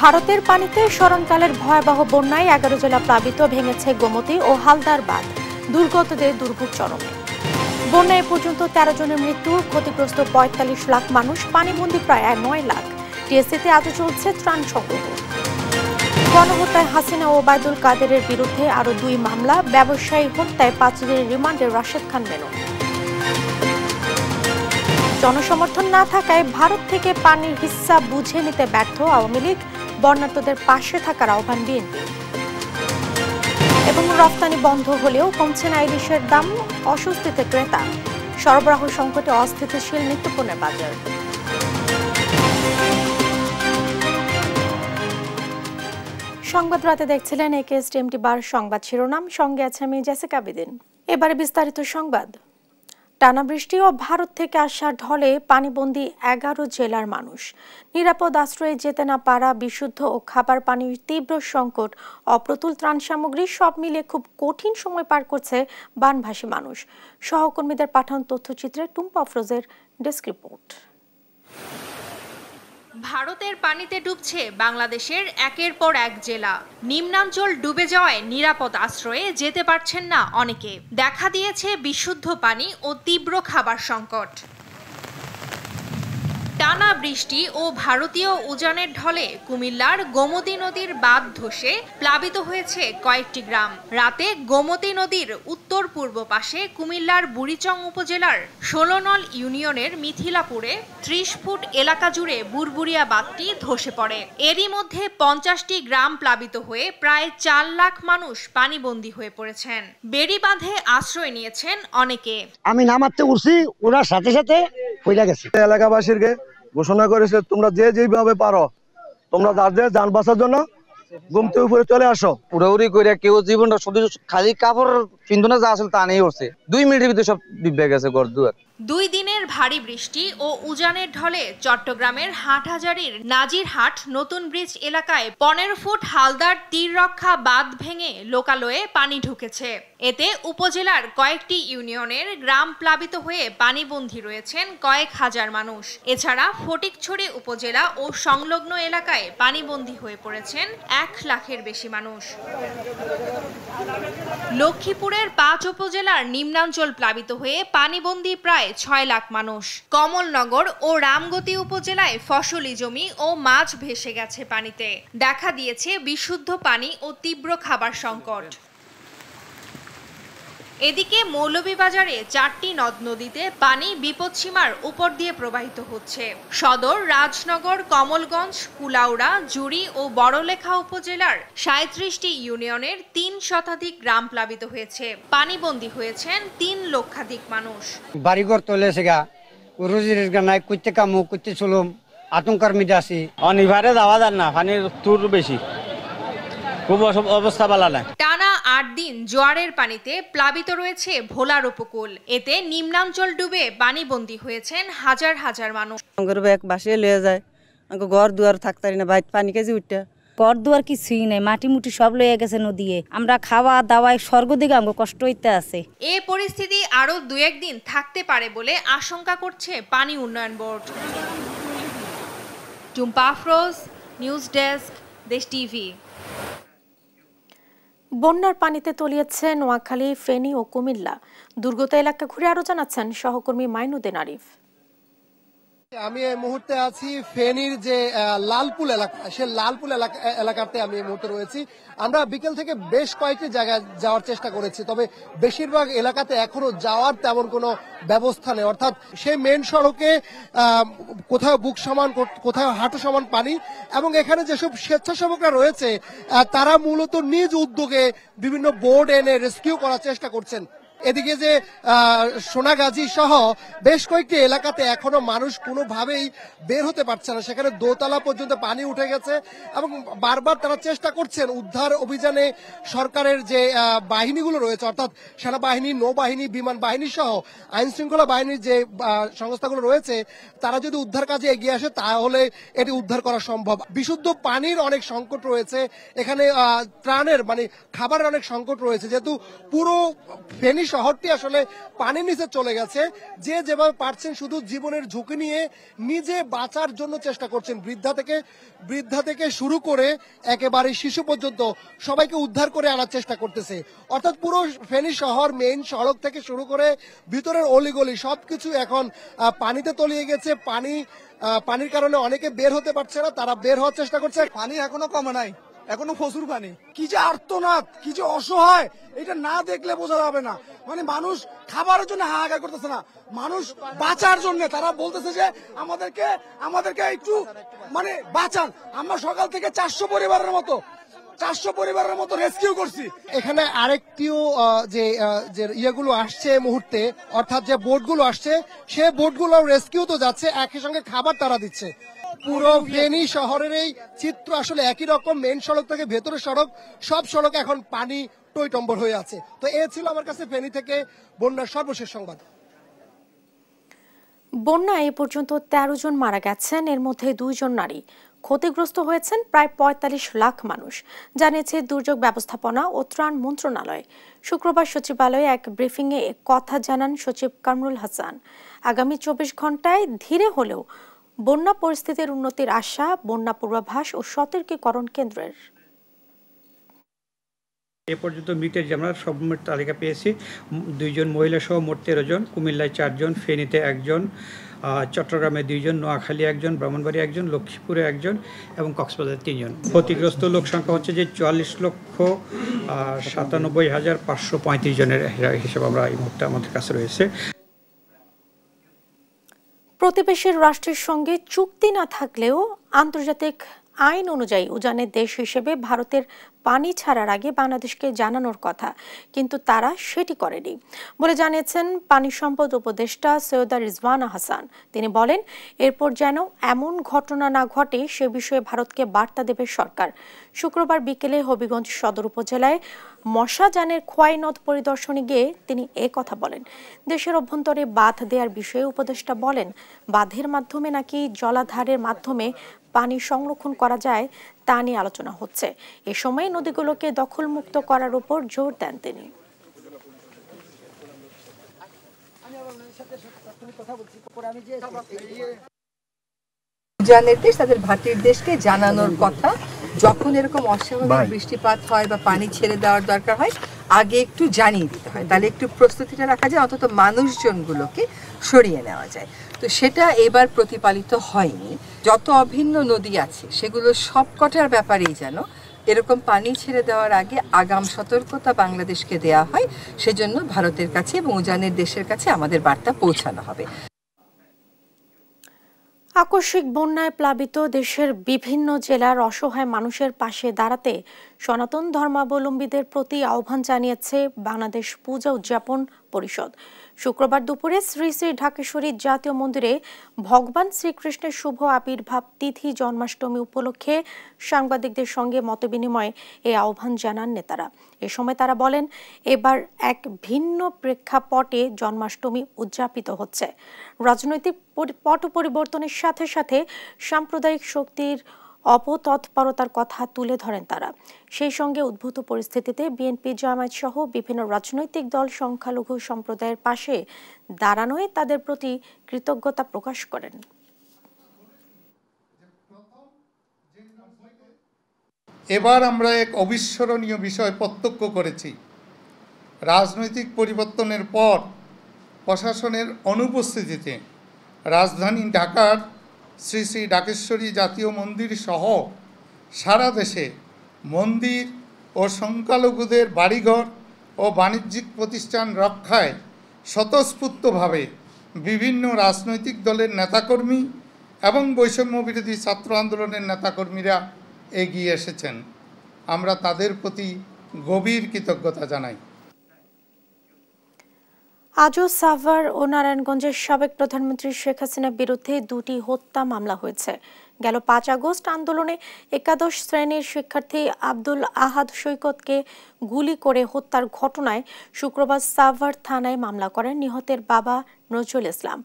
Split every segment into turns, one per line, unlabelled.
ভারতের পানিতে স্মরণকালের ভয়াবহ বন্যায় 11 জেলা প্লাবিত, ভেঙেছে গোমতী ও হালদার বাঁধ। দুর্গতদের দুর্ভোগ চরমে। বন্যায় পর্যন্ত 13 জনের মৃত্যু, ক্ষতিগ্রস্ত 45 লাখ মানুষ, পানিবন্দী প্রায় 9 লাখ। টিএসসিতে আজও চলছে ত্রাণ সংগ্রহ। গণহত্যায় হাসিনা ও ওবায়দুল কাদেরের বিরুদ্ধে আরো 2 মামলা, ব্যবসায়ী হত্যায় 5 দিনের রিমান্ডে রাশেদ খান মেনন। জনসমর্থন না থাকায় ভারত থেকে পানির হিস্সা বুঝে নিতে ব্যর্থ আওয়ামী লীগ, বন্যার্তদের পাশে থাকার আহ্বান বিএনপি। এবং রপ্তানি বন্ধ হলেও কমছে না ইলিশের দাম, অস্বস্তিতে ক্রেতা। সরবরাহ সংকটে অস্থিতিশীল নিত্যপণ্যের বাজার। সংবাদ রাতে দেখছিলেন একেএসটিএমটি বার সংবাদ শিরোনাম, সঙ্গে আছে আমি জেসিকা বিদিন। এবারে বিস্তারিত সংবাদ। টানা বৃষ্টি ও ভারত থেকে আসা ঢলে পানিবন্দী 11 জেলার মানুষ। নিরাপদ আশ্রয়ে যেতে না পারা, বিশুদ্ধ ও খাবার পানির তীব্র সংকট, অপ্রতুল ত্রাণ সামগ্রী, সব মিলিয়ে খুব কঠিন সময় পার করছে বানভাসী মানুষ। সহকর্মীদের পাঠানো তথ্যচিত্রে টুম্পা আফরোজের ডেস্ক রিপোর্ট।
ভারতের পানিতে ডুবছে বাংলাদেশের একের পর এক জেলা। নিম্নাঞ্চল ডুবে যাওয়ায় নিরাপদ আশ্রয়ে যেতে পারছেন না অনেকে। দেখা দিয়েছে বিশুদ্ধ পানি ও তীব্র খাবার সংকট। টানা বৃষ্টি ও ভারতীয় উজানের ঢলে কুমিল্লার গোমতী নদীর বাঁধ ধসে প্লাবিত হয়েছে কয়েকটি গ্রাম। রাতে গোমতী নদীর উত্তর পূর্ব পাশে কুমিল্লার বুড়িচং উপজেলার 16 নল ইউনিয়নের মিথিলাপুরে 30 ফুট এলাকা জুড়ে বুরবুরিয়া বাঁধটি ধসে পড়ে। এরই মধ্যে 50টি গ্রাম প্লাবিত হয়ে প্রায় 4 লাখ মানুষ পানিবন্দী হয়ে পড়েছেন। বেড়ি বাঁধে আশ্রয় নিয়েছেন অনেকে।
আমি নামাতে উঠছি, ওরা সাথে সাথে হইলা গেছে। এলাকাবাসীকে ঘোষণা করেছে, তোমরা যে যেভাবে পারো, তোমরা যাদের যান বাঁচার জন্য ঘুমতে উপরে চলে আসো।
উড়াউড়ি করে কেউ জীবনটা শুধু খালি কাপড় পিন্ধনে যা আসলে তা নিয়ে উঠছে। 2 মিনিটের ভিতরে সব ডুবে গেছে ঘর দুয়ার।
2 দিনের ভারী বৃষ্টি ও উজানের ঢলে চট্টগ্রামের হাটহাজারীর নাজিরহাট নতুন ব্রিজ এলাকায় 15 ফুট হালদার তীর রক্ষা বাঁধ ভেঙে লোকালয়ে পানি ঢুকেছে। এতে উপজেলার কয়েকটি ইউনিয়নের গ্রাম প্লাবিত হয়ে পানিবন্দী রয়েছেন কয়েক হাজার মানুষ। এছাড়া ফটিকছড়ি উপজেলা ও সংলগ্ন এলাকায় পানিবন্দী হয়ে পড়েছেন 1 লাখের বেশি মানুষ। লক্ষ্মীপুরের 5 উপজেলার নিম্নাঞ্চল প্লাবিত হয়ে পানিবন্দী প্রায় 6 লাখ মানুষ। কমলনগর ও রামগতি উপজেলায় ফসলি জমি ও মাছ ভেসে গেছে পানিতে। দেখা দিয়েছে বিশুদ্ধ পানি ও তীব্র খাবার সংকট। এদিকে মৌলভীবাজারে 4টি নদ নদীতে পানি বিপদসীমার উপর দিয়ে প্রবাহিত হচ্ছে। সদর, রাজনগর, কমলগঞ্জ, কুলাউড়া, জুড়ি ও বড়লেখা উপজেলার 37টি ইউনিয়নের 3 শতাধিক গ্রাম প্লাবিত হয়েছে। পানিবন্দী হয়েছেন 3 লক্ষাধিক মানুষ।
বাড়িঘর তলেছে গা, রোজি রোজগার নাই, করতে কামু করতে চলুম, আতঙ্কার মিটে আছি।
অনিবারে যাওয়া যায় না, পানির তুর বেশি, খুব অবস্থা ভালো না।
টানা 8 দিন জোয়ারের পানিতে প্লাবিত রয়েছে ভোলার উপকূল। এতে নিম্নাঞ্চল ডুবে পানিবন্দী হয়েছেন হাজার হাজার মানুষ।
এক বাসে লয়ে যায়, ঘর দুয়ার থাকতারি না, বাইক পানি কেজি উঠতে ঘর দুয়ার কিছুই নাই, মাটি মুটি সব লয়ে গেছে নদীয়ে। আমরা খাওয়া দাওয়ায় স্বর্গ দিকে আমাকে কষ্ট হইতে আছে।
এই পরিস্থিতি আরো 2-1 দিন থাকতে পারে বলে আশঙ্কা করছে পানি উন্নয়ন board. Tumpa Afroz, news desk, দেশ টিভি।
বন্যার পানিতে তলিয়েছে নোয়াখালী, ফেনী ও কুমিল্লা। দুর্গত এলাকা ঘুরে আরো জানাচ্ছেন সহকর্মী মাইনুদ্দিন আরিফ।
আমি এই মুহূর্তে আছি ফেনীর যে লালপুল এলাকা, সে লালপুল এলাকাতে আমি এই মুহূর্তে রয়েছি। আমরা বিকেল থেকে বেশ কয়েকটি জায়গায় যাওয়ার চেষ্টা করেছি, তবে বেশিরভাগ এলাকাতে এখনো যাওয়ার তেমন কোনো ব্যবস্থা নেই। অর্থাৎ সেই মেন সড়কে কোথাও বুক সমান, কোথাও হাঁটু সমান পানি, এবং এখানে যেসব স্বেচ্ছাসেবকরা রয়েছে তারা মূলত নিজ উদ্যোগে বিভিন্ন বোর্ড এনে রেস্কিউ করার চেষ্টা করছেন। এদিকে যে সোনাগাজী সহ বেশ কয়েকটি এলাকাতে এখনো মানুষ কোনোভাবেই বের হতে পারছে না, সেখানে দোতলা পর্যন্ত পানি উঠে গেছে এবং বারবার তারা চেষ্টা করছেন উদ্ধার অভিযানে। সরকারের যে বাহিনীগুলো রয়েছে, অর্থাৎ সেনাবাহিনী, নৌবাহিনী, বিমান বাহিনী সহ আইন শৃঙ্খলা বাহিনীর যে সংস্থাগুলো রয়েছে, তারা যদি উদ্ধার কাজে এগিয়ে আসে তাহলে এটি উদ্ধার করা সম্ভব। বিশুদ্ধ পানির অনেক সংকট রয়েছে এখানে, ত্রাণের মানে খাবারের অনেক সংকট রয়েছে, যেহেতু পুরো ফেনী শহরটি আসলে পানির নিচে চলে গেছে। যে যেভাবে পারছেন শুধু জীবনের ঝুঁকি নিয়ে নিজে বাঁচার জন্য চেষ্টা করছেন। বৃদ্ধা থেকে শুরু করে একেবারে শিশু পর্যন্ত সবাইকে উদ্ধার করে আনার চেষ্টা করতেছে। অর্থাৎ পুরো ফেনী শহর মেইন সড়ক থেকে শুরু করে ভিতরের অলিগলি সবকিছু এখন পানিতে তলিয়ে গেছে। পানির কারণে অনেকে বের হতে পারছে না, তারা বের হওয়ার চেষ্টা করছে।
পানি এখনো কমে নাই, এখনো প্রচুর পানি। কি যে আর্তনাদ, কি যে অসহায়, এটা না দেখলে বোঝা যাবে না। মানে মানুষ খাবারের জন্য হাহাকার করতেছে না, মানুষ বাঁচার জন্য তারা বলতেছে যে আমাদেরকে একটু মানে বাঁচান। আমরা সকাল থেকে 400 পরিবারের মতো রেস্কিউ করছি।
এখানে আরেকটিও যে ইয়েগুলো আসছে মুহূর্তে, অর্থাৎ যে বোটগুলো আসছে সে বোটগুলো রেস্কিউ তো যাচ্ছে, একই সঙ্গে খাবার তারা দিচ্ছে। পুরো ফেনী শহরের এই চিত্র আসলে একই রকম। মেইন সড়ক থেকে ভেতরের সড়ক, সব সড়ক এখন পানি টইটম্বর হয়ে আছে। তো এ ছিল আমার কাছে ফেনী থেকে বন্যার সর্বশেষ সংবাদ।
বন্যায় এ পর্যন্ত 13 জন মারা গেছেন, এর মধ্যে 2 জন নারী। ক্ষতিগ্রস্ত হয়েছেন প্রায় 45 লাখ মানুষ, জানিয়েছে দুর্যোগ ব্যবস্থাপনা ও ত্রাণ মন্ত্রণালয়। শুক্রবার সচিবালয়ে এক ব্রিফিংয়ে কথা জানান সচিব কামরুল হাসান। আগামী 24 ঘন্টায় ধীরে হলেও বন্যা পরিস্থিতির উন্নতির আশা বন্যা পূর্বাভাস ও সতর্কীকরণ কেন্দ্রের।
এ পর্যন্ত মৃতের যে আমরা সবমোট তালিকা পেয়েছি 2 জন মহিলা সহ মোট 13 জন, কুমিল্লায় 4 জন, ফেনীতে 1 জন, চট্টগ্রামে 2 জন, নোয়াখালী 1 জন, ব্রাহ্মণবাড়িয়া 1 জন, লক্ষ্মীপুরে 1 জন এবং কক্সবাজারে 3 জন। ক্ষতিগ্রস্ত লোক সংখ্যা হচ্ছে যে 44,97,535 জনের হিসাব আমরা এই মুহূর্তে আমাদের কাছে রয়েছে।
প্রতিবেশী রাষ্ট্রের সঙ্গে চুক্তি না থাকলেও আন্তর্জাতিক আইন অনুযায়ী উজানের দেশ হিসেবে ভারতের পানি ছাড়ার আগে বাংলাদেশকে জানানোর কথা, কিন্তু তারা সেটি করেনি বলে জানিয়েছেন পানি সম্পদ উপদেষ্টা সৈয়দা রিজওয়ানা হাসান। তিনি বলেন, এরপর যেন এমন ঘটনা না ঘটে সে বিষয়ে ভারতকে বার্তা দেবে সরকার। শুক্রবার বিকেলে হবিগঞ্জ সদর উপজেলায় মশাজানের খোয়াই নদ পরিদর্শনে গিয়ে তিনি কথা বলেন। দেশের অভ্যন্তরে বাঁধ দেওয়ার বিষয়ে উপদেষ্টা বলেন, বাঁধের মাধ্যমে নাকি জলাধারের মাধ্যমে পানি সংরক্ষণ করা যায় তা নিয়ে আলোচনা হচ্ছে। এ সময় নদীগুলোকে দখলমুক্ত করার উপর জোর দেন তিনি।
উজানের দেশ তাদের ভাটির দেশকে জানানোর কথা, যখন এরকম অস্বাভাবিক বৃষ্টিপাত হয় বা পানি ছেড়ে দেওয়ার দরকার হয় আগে একটু জানিয়ে দিতে হয়, তাহলে একটু প্রস্তুতিটা রাখা যায়, অন্তত মানুষজনগুলোকে সরিয়ে নেওয়া যায়। তো সেটা এবার প্রতিপালিত হয়নি। যত অভিন্ন নদী আছে সেগুলো সবকটার ব্যাপারেই যেন এরকম পানি ছেড়ে দেওয়ার আগে আগাম সতর্কতা বাংলাদেশকে দেয়া হয়, সেজন্য ভারতের কাছে এবং উজানের দেশের কাছে আমাদের বার্তা পৌঁছানো হবে।
আকস্মিক বন্যায় প্লাবিত দেশের বিভিন্ন জেলার অসহায় মানুষের পাশে দাঁড়াতে সনাতন ধর্মাবলম্বীদের প্রতি আহ্বান জানিয়েছে বাংলাদেশ পূজা উদযাপন পরিষদ। শুক্রবার দুপুরে শ্রী শ্রী ঢাকেশ্বরী জাতীয় মন্দিরে ভগবান শ্রীকৃষ্ণের শুভ আবির্ভাব তিথি জন্মাষ্টমী উপলক্ষে সাংবাদিকদের সঙ্গে মতবিনিময়ে এই আহ্বান জানান নেতারা। এ সময় তারা বলেন, এবার এক ভিন্ন প্রেক্ষাপটে জন্মাষ্টমী উদযাপিত হচ্ছে। রাজনৈতিক পট পরিবর্তনের সাথে সাথে সাম্প্রদায়িক শক্তির অপতৎপরতার কথা তুলে ধরেন তারা। সেই সঙ্গে উদ্ভূত পরিস্থিতিতে বিএনপি, জামায়াত সহ বিভিন্ন রাজনৈতিক দল সংখ্যালঘু সম্প্রদায়ের পাশে দাঁড়ানোয় তাদের প্রতি কৃতজ্ঞতা প্রকাশ করেন।
এবার আমরা এক অবিস্মরণীয় বিষয় প্রত্যক্ষ করেছি। রাজনৈতিক পরিবর্তনের পর প্রশাসনের অনুপস্থিতিতে রাজধানী ঢাকার শ্রী শ্রী ঢাকেশ্বরী জাতীয় মন্দির সহ সারা দেশে মন্দির ও সংখ্যালঘুদের বাড়িঘর ও বাণিজ্যিক প্রতিষ্ঠান রক্ষায় স্বতঃস্ফূর্তভাবে বিভিন্ন রাজনৈতিক দলের নেতাকর্মী এবং বৈষম্য বিরোধী ছাত্র আন্দোলনের নেতাকর্মীরা এগিয়ে এসেছেন। আমরা তাদের প্রতি গভীর কৃতজ্ঞতা জানাই।
আজও সাভার ও নারায়ণগঞ্জের সাবেক প্রধানমন্ত্রী শেখ হাসিনার বিরুদ্ধে 2টি হত্যা মামলা হয়েছে। গেল 5 আগস্ট আন্দোলনে একাদশ শ্রেণীর শিক্ষার্থী আব্দুল আহাদ সৈকতকে গুলি করে হত্যার ঘটনায় শুক্রবার সাভার থানায় মামলা করেন নিহতের বাবা নজরুল ইসলাম।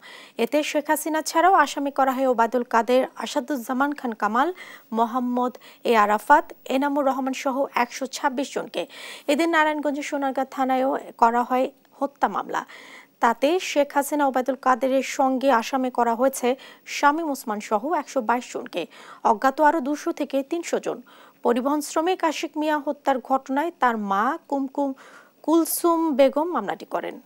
এতে শেখ হাসিনা ছাড়াও আসামি করা হয় ওবায়দুল কাদের, আসাদুজ্জামান খান কামাল, মোহাম্মদ এ আরাফাত, এনামুর রহমান সহ 126 জনকে। এদিন নারায়ণগঞ্জের সোনারগাঁ থানায়ও করা হয় হত্যা মামলা। তাতে শেখ হাসিনা ওবায়দুল কাদেরের সঙ্গে আসামি করা হয়েছে শামীম ওসমান সহ 122 জনকে, অজ্ঞাত আরো 200 থেকে 300 জন। পরিবহন শ্রমিক আশিক মিয়া হত্যার ঘটনায় তার মা কুলসুম বেগম মামলাটি করেন।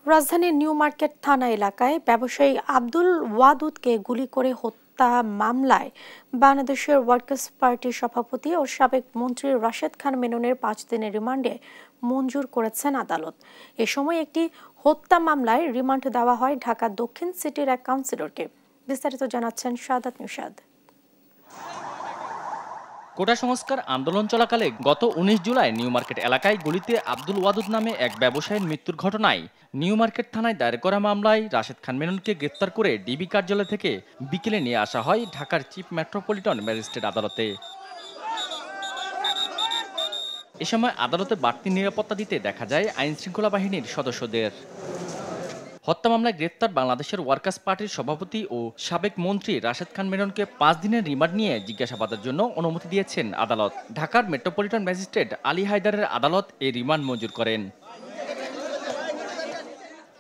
রাজধানীর নিউ মার্কেট থানা এলাকায় ব্যবসায়ী আব্দুল ওয়াদুদকে গুলি করে হত্যা মামলায় বাংলাদেশের ওয়ার্কার্স পার্টির সভাপতি ও সাবেক মন্ত্রী রাশেদ খান মেননের 5 দিনের রিমান্ডে মঞ্জুর করেছেন আদালত। এ সময় একটি হত্যা মামলায় রিমান্ড দেওয়া হয় ঢাকা দক্ষিণ সিটির এক কাউন্সিলরকে। বিস্তারিত জানাচ্ছেন শাহাদাত নিশাদ।
কোটা সংস্কার আন্দোলন চলাকালে গত 19 জুলাই নিউ মার্কেট এলাকায় গুলিতে আব্দুল ওয়াদুদ নামে এক ব্যবসায়ীর মৃত্যুর ঘটনায় নিউ মার্কেট থানায় দায়ের করা মামলায় রাশেদ খান মেননকে গ্রেফতার করে ডিবি কার্যালয় থেকে বিকেলে নিয়ে আসা হয় ঢাকার চিফ মেট্রোপলিটন ম্যাজিস্ট্রেট আদালতে। এ সময় আদালতে বাড়তি নিরাপত্তা দিতে দেখা যায় আইন শৃঙ্খলা বাহিনীর সদস্যদের। হত্যা মামলায় গ্রেফতার বাংলাদেশের ওয়ার্কার্স পার্টির সভাপতি ও সাবেক মন্ত্রী রাশেদ খান মেননকে 5 দিনের রিমান্ড নিয়ে জিজ্ঞাসাবাদের জন্য অনুমতি দিয়েছেন আদালত। ঢাকার মেট্রোপলিটন ম্যাজিস্ট্রেট আলী হায়দারের আদালত এই রিমান্ড মঞ্জুর করেন।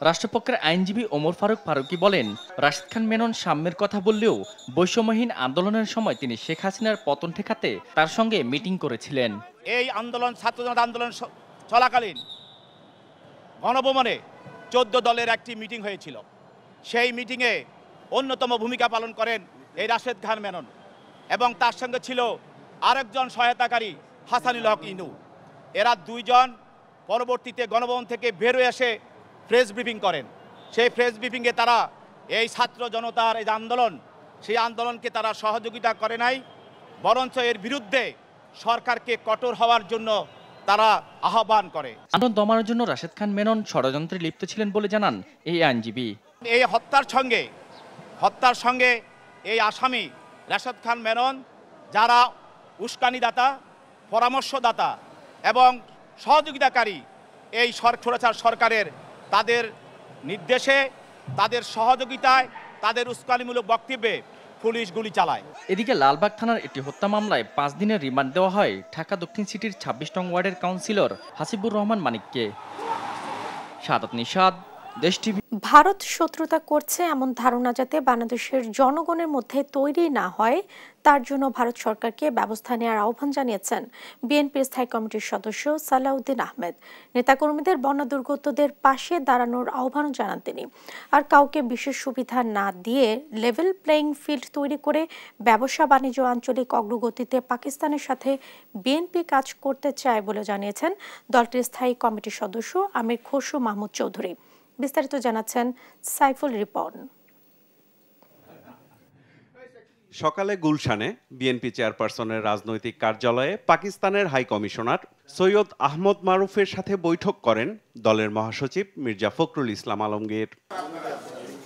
রাষ্ট্রপক্ষের আইনজীবী ওমর ফারুকি বলেন, রাশেদ খান মেনন সাম্যের কথা বললেও বৈষম্যহীন আন্দোলনের সময় তিনি শেখ হাসিনার পতন ঠেকাতে তার সঙ্গে মিটিং করেছিলেন।
এই আন্দোলন ছাত্র জনতা আন্দোলন চলাকালীন গণভবনে 14 দলের একটি মিটিং হয়েছিল। সেই মিটিংয়ে অন্যতম ভূমিকা পালন করেন এই রাশেদ খান মেনন এবং তার সঙ্গে ছিল আরেকজন সহায়তাকারী হাসানুল হক ইনু। এরা দুইজন পরবর্তীতে গণভবন থেকে বের হয়ে এসে প্রেস ব্রিফিং করেন। সেই প্রেস ব্রিফিংয়ে তারা এই ছাত্র জনতার এই আন্দোলন, সেই আন্দোলনকে তারা সহযোগিতা করে নাই, বরঞ্চ এর বিরুদ্ধে সরকারকে কঠোর হওয়ার জন্য তারা আহ্বান করে।
আন্দোলন দমানোর জন্য রাশেদ খান মেনন ষড়যন্ত্রে লিপ্ত ছিলেন বলে জানান এই আইনজীবী।
এই হত্যার সঙ্গে এই আসামি রাশেদ খান মেনন যারা উস্কানিদাতা, পরামর্শদাতা এবং সহযোগিতাকারী এই স্বৈরাচার সরকারের, তাদের নির্দেশে, তাদের সহযোগিতায়, তাদের উস্কানিমূলক বক্তব্যে পুলিশ গুলি চালায়।
এদিকে লালবাগ থানার একটি হত্যা মামলায় 5 দিনের রিমান্ড দেওয়া হয় ঢাকা দক্ষিণ সিটির 26 নং ওয়ার্ডের কাউন্সিলর হাসিবুর রহমান মানিককে। শাহাদাত নিশাদ, দেশ টিভি।
ভারত শত্রুতা করছে এমন ধারণা যাতে বাংলাদেশের জনগণের মধ্যে তৈরি না হয় তার জন্য ভারত সরকারকে ব্যবস্থা নেওয়ার আহ্বান জানিয়েছেন বিএনপির স্থায়ী কমিটির সদস্য সালাউদ্দিন আহমেদ। নেতাকর্মীদের বন্যা দুর্গতদের পাশে দাঁড়ানোর আহ্বান জানান তিনি। আর কাউকে বিশেষ সুবিধা না দিয়ে লেভেল প্লেইং ফিল্ড তৈরি করে ব্যবসা বাণিজ্য আঞ্চলিক অগ্রগতিতে পাকিস্তানের সাথে বিএনপি কাজ করতে চায় বলে জানিয়েছেন দলটির স্থায়ী কমিটির সদস্য আমির খসরু মাহমুদ চৌধুরী। বিস্তারিত জানাচ্ছেন সাইফুল রিপন।
সকালে গুলশানে বিএনপি চেয়ারপারসনের রাজনৈতিক কার্যালয়ে পাকিস্তানের হাই কমিশনার সৈয়দ আহমদ মারুফের সাথে বৈঠক করেন দলের মহাসচিব মির্জা ফখরুল ইসলাম আলমগীর।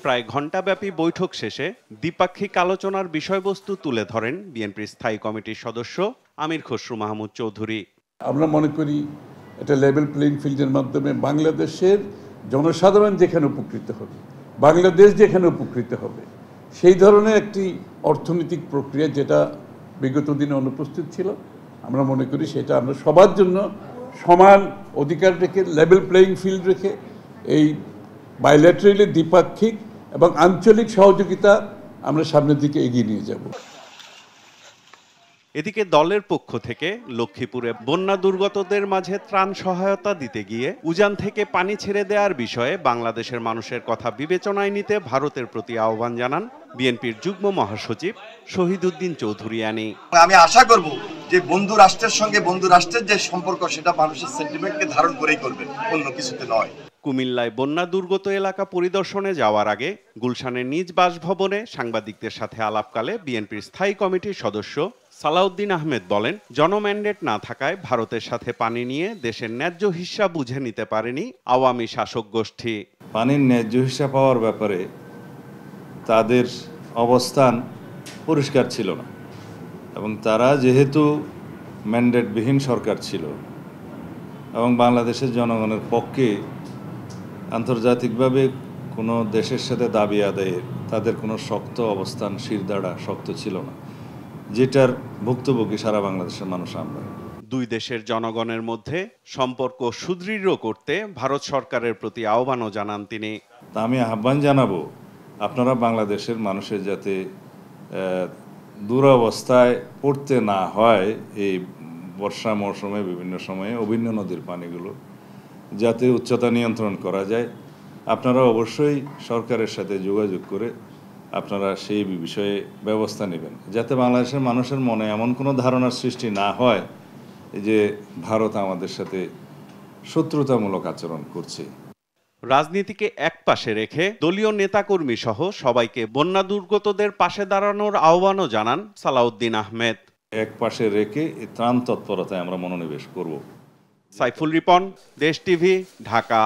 প্রায় ঘণ্টাব্যাপী বৈঠক শেষে দ্বিপাক্ষিক আলোচনার বিষয়বস্তু তুলে ধরেন বিএনপির স্থায়ী কমিটির সদস্য আমির খসরু মাহমুদ চৌধুরী।
আমরা মনে করি এটা লেভেল প্লেইং ফিল্ডের মাধ্যমে বাংলাদেশের জনসাধারণ যেখানে উপকৃত হবে, বাংলাদেশ যেখানে উপকৃত হবে, সেই ধরনের একটি অর্থনৈতিক প্রক্রিয়া যেটা বিগত দিনে অনুপস্থিত ছিল, আমরা মনে করি সেটা আমরা সবার জন্য সমান অধিকার রেখে, লেভেল প্লেইং ফিল্ড রেখে এই বাইল্যাটারালি দ্বিপাক্ষিক এবং আঞ্চলিক সহযোগিতা আমরা সামনের দিকে এগিয়ে নিয়ে যাব।
এদিকে দলের পক্ষ থেকে লক্ষ্মীপুরে বন্যা দুর্গতদের মাঝে ত্রাণ সহায়তা দিতে গিয়ে উজান থেকে পানি ছেড়ে দেওয়ার বিষয়ে বাংলাদেশের মানুষের কথা বিবেচনায় নিতে ভারতের প্রতি আহ্বান জানান বিএনপির যুগ্ম মহাসচিব শহীদউদ্দিন চৌধুরী আনি।
আমি আশা করব যে বন্ধু রাষ্ট্রের সঙ্গে বন্ধু রাষ্ট্রের যে সম্পর্ক সেটা মানুষের সেন্টিমেন্টকে ধারণ করেই করবে, অন্য কিছুতে নয়।
কুমিল্লায় বন্যা দুর্গত এলাকা পরিদর্শনে যাওয়ার আগে গুলশানের নিজ বাসভবনে সাংবাদিকদের সাথে আলাপকালে বিএনপির স্থায়ী কমিটির সদস্য সালাউদ্দিন আহমেদ বলেন, জনম্যান্ডেট না থাকায় ভারতের সাথে পানি নিয়ে দেশের ন্যায্য হিস্সা বুঝে নিতে পারেনি আওয়ামী শাসক গোষ্ঠী।
পানির ন্যায্য হিস্সা পাওয়ার ব্যাপারে তাদের অবস্থান পরিষ্কার ছিল না এবং তারা যেহেতু ম্যান্ডেটবিহীন সরকার ছিল এবং বাংলাদেশের জনগণের পক্ষে আন্তর্জাতিকভাবে কোনো দেশের সাথে দাবি আদায়ের তাদের কোনো শক্ত অবস্থান, শিরদাঁড়া শক্ত ছিল না, যেটার ভুক্তভোগী সারা বাংলাদেশের মানুষ আমরা।
দুই দেশের জনগণের মধ্যে সম্পর্ক সুদৃঢ় করতে ভারত সরকারের প্রতি আহ্বানও জানান তিনি।
তা আমি আহ্বান জানাবো আপনারা বাংলাদেশের মানুষের যাতে দুরবস্থায় পড়তে না হয়, এই বর্ষা মৌসুমে বিভিন্ন সময়ে অভিন্ন নদীর পানিগুলো যাতে উচ্চতা নিয়ন্ত্রণ করা যায়, আপনারা অবশ্যই সরকারের সাথে যোগাযোগ করে আপনারা সেই বিষয়ে ব্যবস্থা নেবেন, যাতে বাংলাদেশের মানুষের মনে এমন কোনো ধারণার সৃষ্টি না হয় যে ভারত আমাদের সাথে শত্রুতামূলক আচরণ করছে।
রাজনীতিকে একপাশে রেখে দলীয় নেতাকর্মী সহ সবাইকে বন্যা দুর্গতদের পাশে দাঁড়ানোর আহ্বানও জানান সালাউদ্দিন আহমেদ।
এক পাশে রেখে এই ত্রাণ তৎপরতায় আমরা মনোনিবেশ করব।
সাইফুল রিপন, দেশ টিভি, ঢাকা।